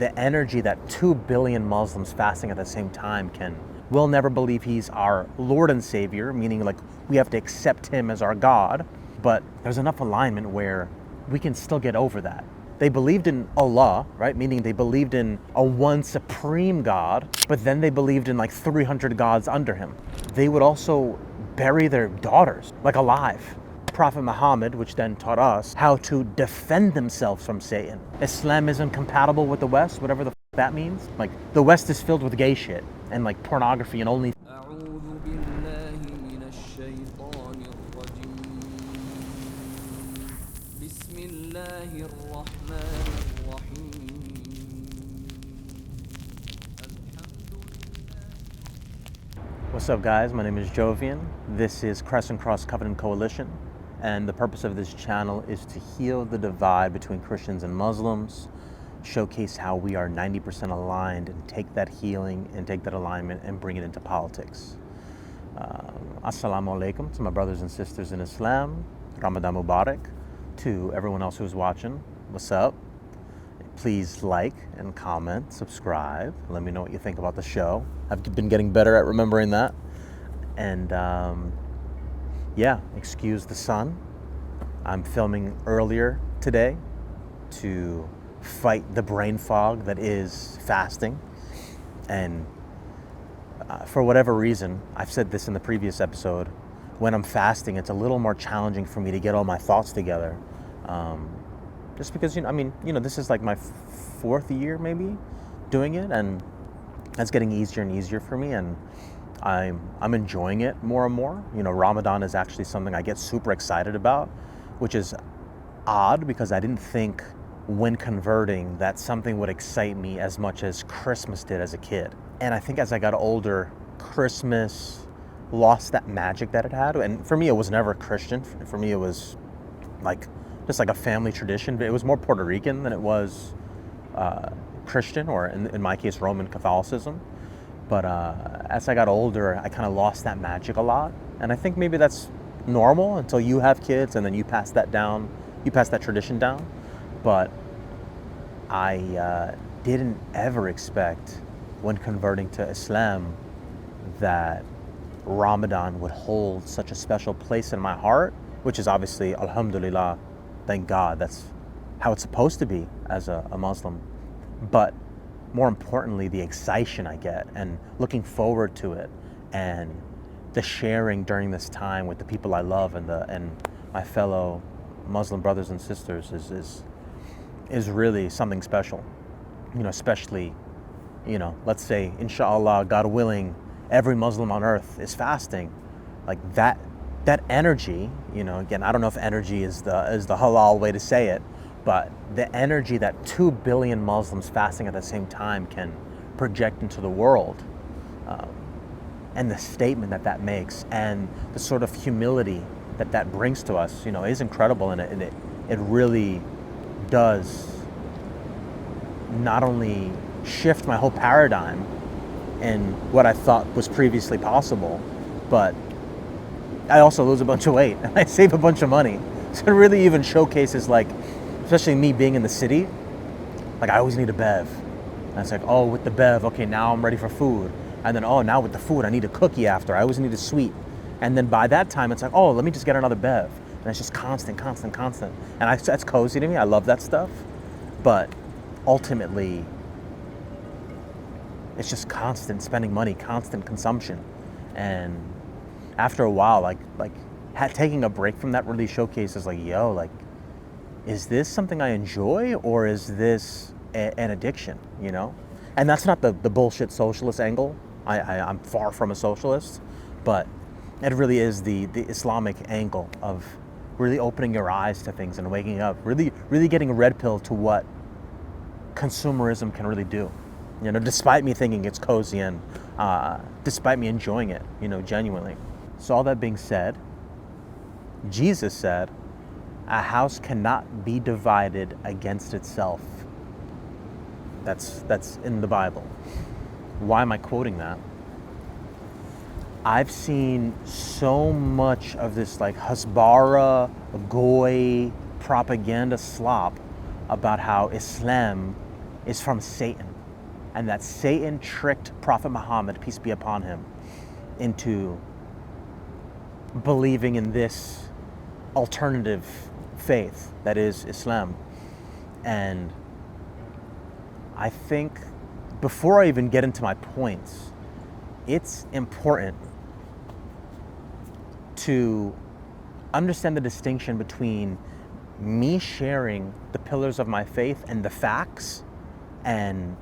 the energy that 2 billion Muslims fasting at the same time will never believe he's our Lord and Savior, meaning like we have to accept him as our God, but there's enough alignment where we can still get over that. They believed in Allah, right? Meaning they believed in a one supreme God, but then they believed in like 300 gods under him. They would also bury their daughters, like alive. Prophet Muhammad, which then taught us how to defend themselves from Satan. Islam isn't compatible with the West, whatever the that means. Like the West is filled with gay shit and like pornography and only. What's up, guys? My name is Jovian. This is Crescent Cross Covenant Coalition, and the purpose of this channel is to heal the divide between Christians and Muslims, showcase how we are 90% aligned, and take that healing and take that alignment and bring it into politics. Assalamu alaikum to my brothers and sisters in Islam. Ramadan Mubarak. To everyone else who's watching, what's up? Please like and comment, subscribe. Let me know what you think about the show. I've been getting better at remembering that. And yeah, excuse the sun. I'm filming earlier today to fight the brain fog that is fasting. And for whatever reason, I've said this in the previous episode, when I'm fasting, it's a little more challenging for me to get all my thoughts together. Just because, this is like my fourth year maybe doing it, and that's getting easier and easier for me, and I'm enjoying it more and more. Ramadan is actually something I get super excited about, which is odd because I didn't think when converting that something would excite me as much as Christmas did as a kid. And I think as I got older, Christmas lost that magic that it had. And for me, it was never Christian. For me, it was just like a family tradition. It was more Puerto Rican than it was Christian, or in my case, Roman Catholicism. But as I got older, I kind of lost that magic a lot. And I think maybe that's normal until you have kids and then you pass that down, you pass that tradition down. But I didn't ever expect when converting to Islam that Ramadan would hold such a special place in my heart, which is obviously, alhamdulillah, thank God, that's how it's supposed to be as a Muslim. But more importantly, the excitation I get and looking forward to it, and the sharing during this time with the people I love and my fellow Muslim brothers and sisters is really something special. Especially, let's say, inshallah, God willing, every Muslim on earth is fasting. Like that energy, again, I don't know if energy is the halal way to say it, but the energy that 2 billion Muslims fasting at the same time can project into the world, and the statement that makes, and the sort of humility that brings to us, is incredible. And it really does not only shift my whole paradigm in what I thought was previously possible, but I also lose a bunch of weight and I save a bunch of money. So it really even showcases, like, especially me being in the city, like I always need a bev. And it's like, oh, with the bev, okay, now I'm ready for food. And then, oh, now with the food, I need a cookie after. I always need a sweet. And then by that time, it's like, oh, let me just get another bev. And it's just constant. And that's cozy to me. I love that stuff. But ultimately, it's just constant spending money, constant consumption. And after a while, taking a break from that really showcases, like, yo, like, is this something I enjoy, or is this an addiction, And that's not the bullshit socialist angle. I'm far from a socialist, but it really is the Islamic angle of really opening your eyes to things and waking up, really getting a red pill to what consumerism can really do. Despite me thinking it's cozy and despite me enjoying it, genuinely. So all that being said, Jesus said, a house cannot be divided against itself. That's in the Bible. Why am I quoting that? I've seen so much of this like Hasbara, Goy propaganda slop about how Islam is from Satan, and that Satan tricked Prophet Muhammad, peace be upon him, into believing in this alternative faith that is Islam. And I think before I even get into my points, it's important to understand the distinction between me sharing the pillars of my faith and the facts and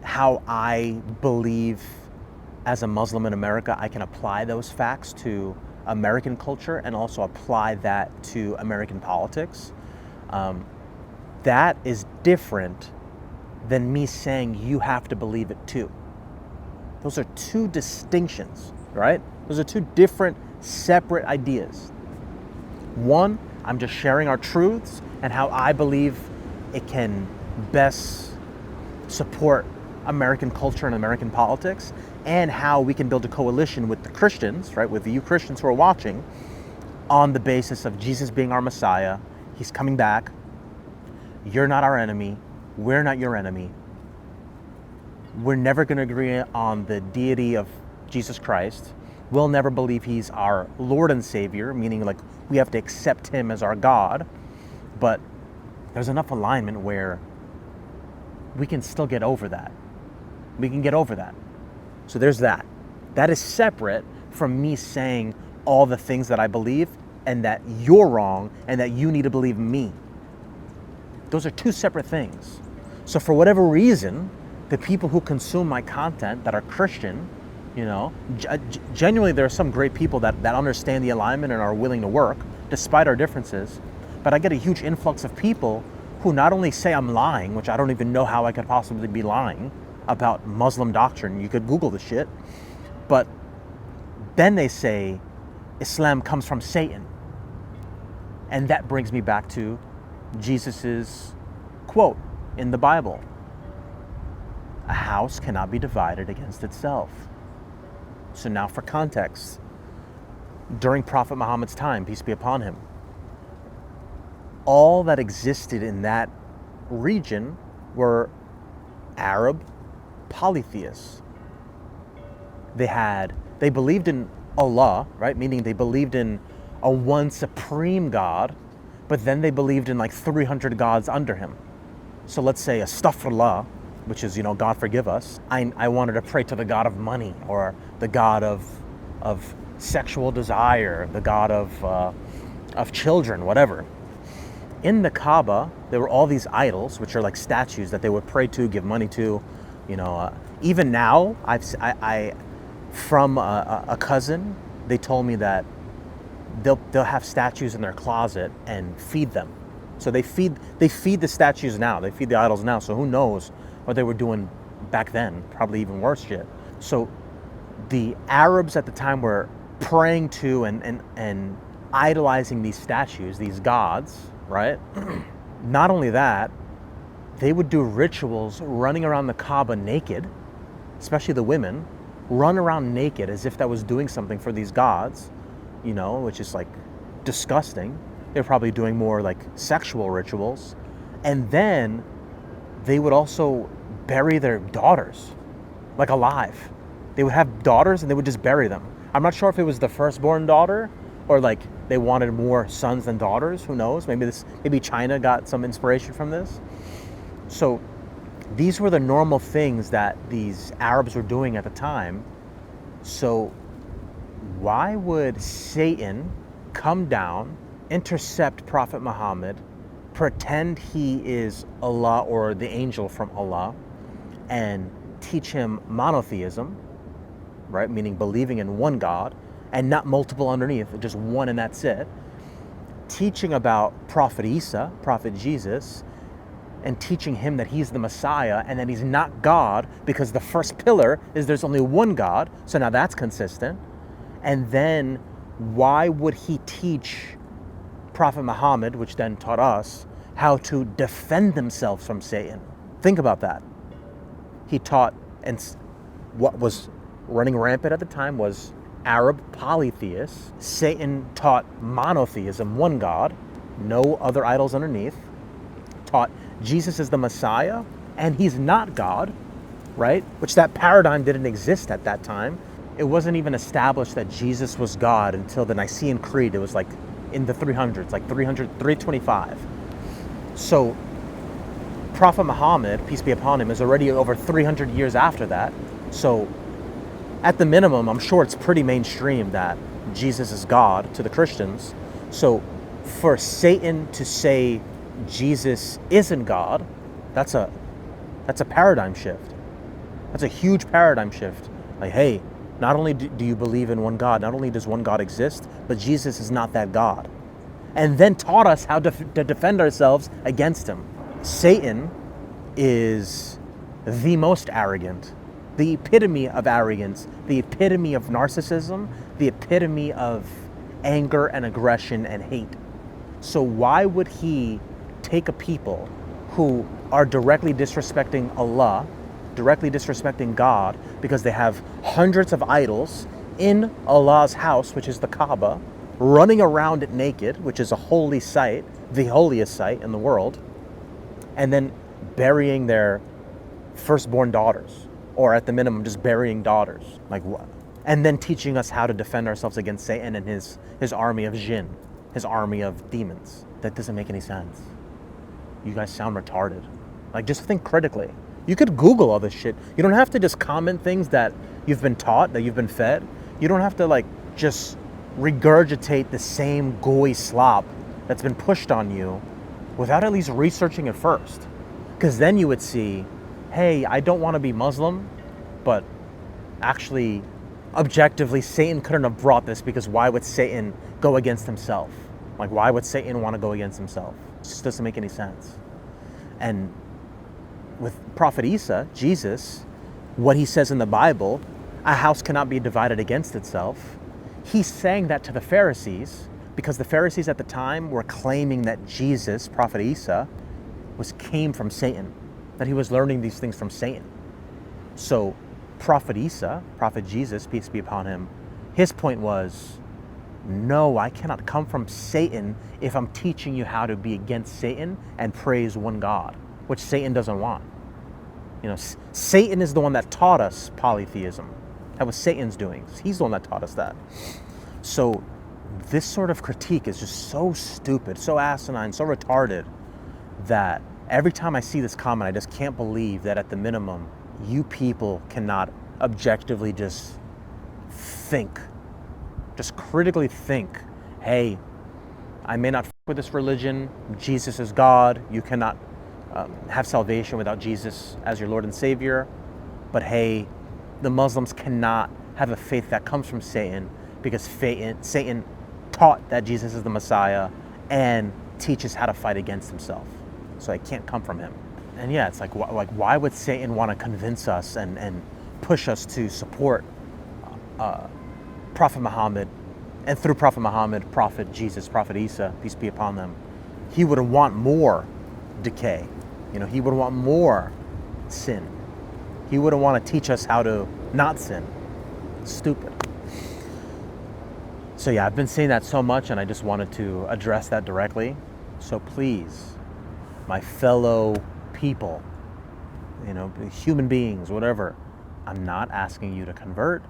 how I believe as a Muslim in America I can apply those facts to American culture and also apply that to American politics. That is different than me saying you have to believe it too. Those are two distinctions, right? Those are two different, separate ideas. One, I'm just sharing our truths and how I believe it can best support American culture and American politics, and how we can build a coalition with the Christians, right, with you Christians who are watching, on the basis of Jesus being our Messiah. He's coming back. You're not our enemy. We're not your enemy. We're never going to agree on the deity of Jesus Christ. We'll never believe he's our Lord and Savior, meaning like we have to accept him as our God. But there's enough alignment where we can still get over that. We can get over that. So there's that. That is separate from me saying all the things that I believe and that you're wrong and that you need to believe me. Those are two separate things. So for whatever reason, the people who consume my content that are Christian, genuinely there are some great people that understand the alignment and are willing to work despite our differences. But I get a huge influx of people who not only say I'm lying, which I don't even know how I could possibly be lying about Muslim doctrine. You could Google the shit. But then they say Islam comes from Satan. And that brings me back to Jesus's quote in the Bible. A house cannot be divided against itself. So now for context, during Prophet Muhammad's time, peace be upon him, all that existed in that region were Arab polytheists. They believed in Allah, right? Meaning they believed in a one supreme God, but then they believed in like 300 gods under him. So let's say astaghfirullah, which is, God forgive us. I wanted to pray to the God of money, or the God of sexual desire, the God of children, whatever. In the Kaaba, there were all these idols, which are like statues that they would pray to, give money to. Even now, from a cousin, they told me that they'll have statues in their closet and feed them. So they feed the statues now. They feed the idols now. So who knows what they were doing back then? Probably even worse shit. So the Arabs at the time were praying to and idolizing these statues, these gods, right? Not only that, they would do rituals running around the Kaaba naked, especially the women, run around naked as if that was doing something for these gods, which is like disgusting. They're probably doing more like sexual rituals. And then they would also bury their daughters, like alive. They would have daughters and they would just bury them. I'm not sure if it was the firstborn daughter or like they wanted more sons than daughters. Who knows? Maybe China got some inspiration from this. So these were the normal things that these Arabs were doing at the time. So why would Satan come down, intercept Prophet Muhammad, pretend he is Allah or the angel from Allah, and teach him monotheism, right? Meaning believing in one God and not multiple underneath, just one and that's it. Teaching about Prophet Isa, Prophet Jesus, and teaching him that he's the Messiah and that he's not God, because the first pillar is there's only one God. So now that's consistent. And then why would he teach Prophet Muhammad, which then taught us, how to defend themselves from Satan? Think about that. He taught, and what was running rampant at the time was Arab polytheists. Satan taught monotheism, one God, no other idols underneath. Taught Jesus is the Messiah and he's not God, right? Which that paradigm didn't exist at that time. It wasn't even established that Jesus was God until the Nicene Creed. It was like in the 300s, like 325. So Prophet Muhammad, peace be upon him, is already over 300 years after that. So at the minimum, I'm sure it's pretty mainstream that Jesus is God to the Christians. So for Satan to say Jesus isn't God, that's a paradigm shift. That's a huge paradigm shift. Like, hey, not only do you believe in one God, not only does one God exist, but Jesus is not that God. And then taught us how to defend ourselves against him. Satan is the most arrogant, the epitome of arrogance, the epitome of narcissism, the epitome of anger and aggression and hate. So why would he take a people who are directly disrespecting Allah, directly disrespecting God, because they have hundreds of idols in Allah's house, which is the Kaaba, running around it naked, which is a holy site, the holiest site in the world, and then burying their firstborn daughters, or at the minimum just burying daughters, like what? And then teaching us how to defend ourselves against Satan and his army of jinn, his army of demons. That doesn't make any sense. You guys sound retarded. Like, just think critically. You could Google all this shit. You don't have to just comment things that you've been taught, that you've been fed. You don't have to like just regurgitate the same gooey slop that's been pushed on you without at least researching it first. Because then you would see, hey, I don't want to be Muslim, but actually, objectively, Satan couldn't have brought this, because why would Satan go against himself? Like, why would Satan want to go against himself? It just doesn't make any sense. And with Prophet Isa, Jesus, what he says in the Bible, a house cannot be divided against itself. He's saying that to the Pharisees, because the Pharisees at the time were claiming that Jesus, Prophet Isa, came from Satan, that he was learning these things from Satan. So Prophet Isa, Prophet Jesus, peace be upon him, his point was, no, I cannot come from Satan if I'm teaching you how to be against Satan and praise one God, which Satan doesn't want. You know, Satan is the one that taught us polytheism. That was Satan's doing. He's the one that taught us that. So this sort of critique is just so stupid, so asinine, so retarded, that every time I see this comment, I just can't believe that at the minimum, you people cannot objectively just think, just critically think, hey, I may not f with this religion, Jesus is God, you cannot have salvation without Jesus as your Lord and Savior, but hey, the Muslims cannot have a faith that comes from Satan, because Satan taught that Jesus is the Messiah and teaches how to fight against himself. So it can't come from him. And yeah, it's like why would Satan want to convince us and push us to support Prophet Muhammad, and through Prophet Muhammad, Prophet Jesus, Prophet Isa, peace be upon them? He would want more decay. You know, he would want more sin. He wouldn't want to teach us how to not sin. Stupid. So yeah, I've been saying that so much, and I just wanted to address that directly. So please, my fellow people, you know, human beings, whatever, I'm not asking you to convert.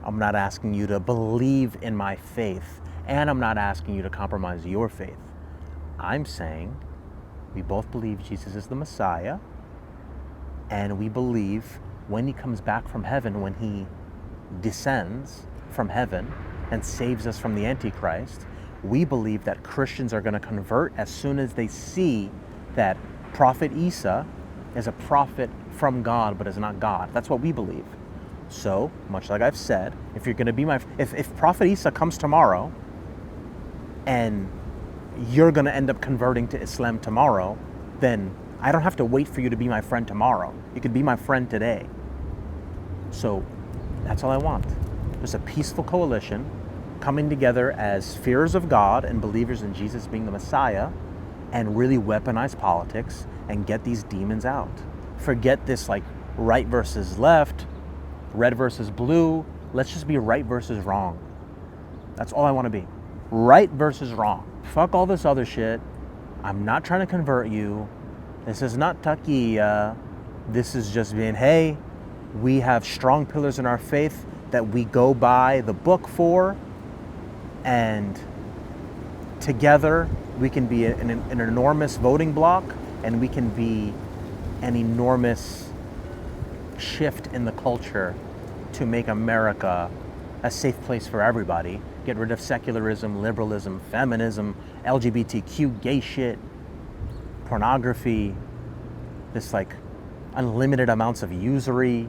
I'm not asking you to believe in my faith, and I'm not asking you to compromise your faith. I'm saying we both believe Jesus is the Messiah, and we believe when he comes back from heaven, when he descends from heaven and saves us from the Antichrist, we believe that Christians are going to convert as soon as they see that Prophet Isa is a prophet from God, but is not God. That's what we believe. So, much like I've said, if you're going to be if Prophet Isa comes tomorrow and you're going to end up converting to Islam tomorrow, then I don't have to wait for you to be my friend tomorrow. You could be my friend today. So that's all I want. Just a peaceful coalition coming together as fearers of God and believers in Jesus being the Messiah, and really weaponize politics and get these demons out. Forget this like right versus left, red versus blue. Let's just be right versus wrong. That's all I want to be. Right versus wrong. Fuck all this other shit. I'm not trying to convert you. This is not taqiyya. This is just being, hey, we have strong pillars in our faith that we go by the book for, and together we can be an enormous voting bloc, and we can be an enormous shift in the culture to make America a safe place for everybody. Get rid of secularism, liberalism, feminism, LGBTQ, gay shit, pornography, this like unlimited amounts of usury.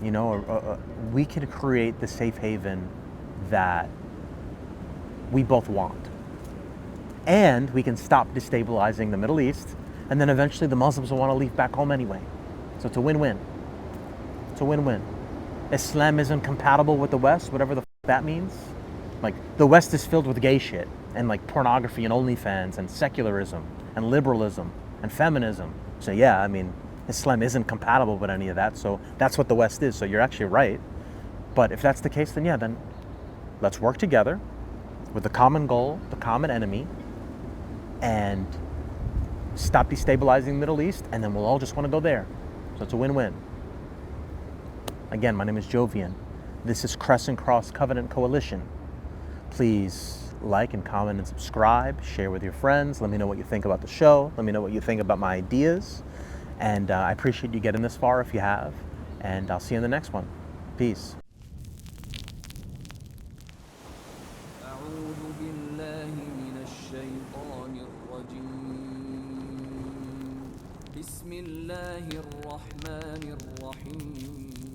You know, we can create the safe haven that we both want. And we can stop destabilizing the Middle East, and then eventually the Muslims will want to leave back home anyway. So it's a win-win. It's a win-win. Islam isn't compatible with the West, whatever the that means. Like, the West is filled with gay shit, and like pornography and OnlyFans and secularism and liberalism and feminism. So yeah, I mean, Islam isn't compatible with any of that, so that's what the West is. So you're actually right. But if that's the case, then yeah, then let's work together with the common goal, the common enemy, and stop destabilizing the Middle East, and then we'll all just want to go there. So it's a win-win. Again, my name is Jovian. This is Crescent Cross Covenant Coalition. Please like and comment and subscribe, share with your friends. Let me know what you think about the show. Let me know what you think about my ideas. And I appreciate you getting this far if you have. And I'll see you in the next one. Peace. أعوذ بالله من الشيطان الرجيم بسم الله الرحمن الرحيم